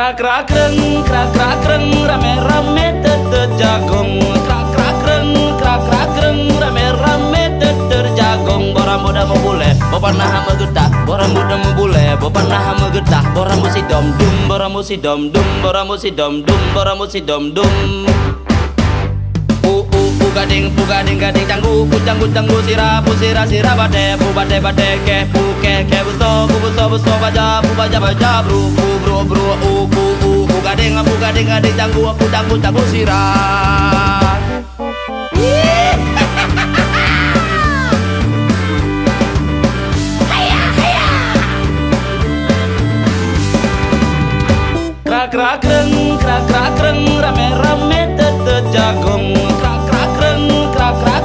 Krak krak kreng rame-rame tetet jagung. Krak krak kreng rame-rame tetet jagung. Borang muda mau bule, bopanah hama getah. Borang muda mau bule, bopanah hama getah. Borang musi dom dum, borang musi dom dum, borang musi dom dum, borang musi dom dum. Gading canggu canggu sira bade ke buso baja bru gading canggu sira. Krak krak kreng rame-rame tetet jagung. Krak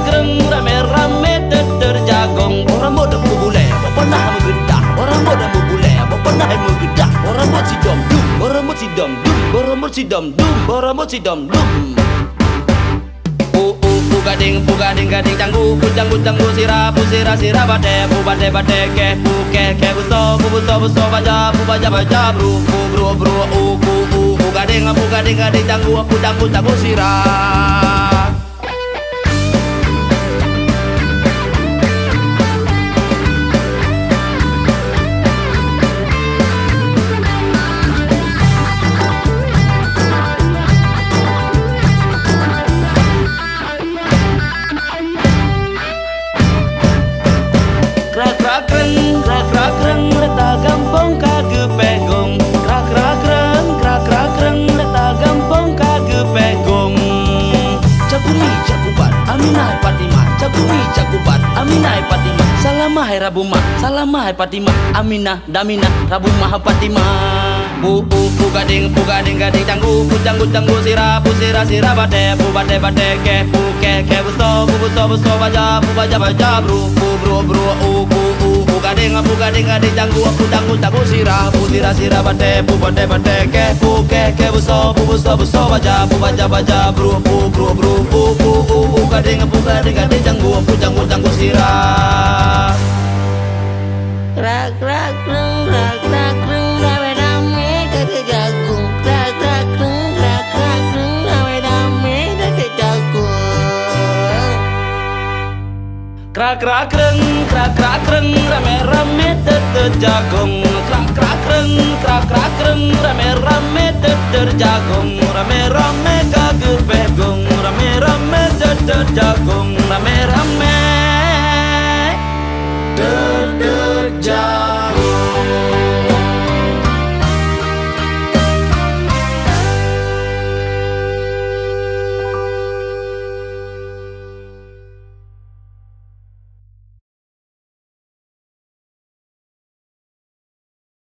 kreng rame-rame tetet jagung. Orang muda mau bule, bopanah mau gedah. Orang muda mau bule, bopanah mau gedah. Orang mau si dom dum, orang mau si dom dum, orang mau si dom dum, orang mau si dom dum. Gading canggu sira bade ke buso baja bru gading canggu sira. Krak kreng reta gampong kage pegong. Krak kreng reta gampong kage pegong. Cakumi cakupat Aminah Fatimah, cakumi cakupat Aminah Fatimah. Salamah hai Rabuma, salamah hai Fatimah. Aminah Damina Rabumah Fatimah. Gading canggu sira bade ke buso baja bru gading canggu sira bade ke buso baja bru gading canggu sira. Krak kreng rame-rame tetet jagung. Krak kreng rame-rame tetet jagung. Krak kreng rame-rame tetet jagung. Krak kreng rame-rame tetet jagung. Rame-rame kage pegong, rame-rame tetet jagung. Rame-rame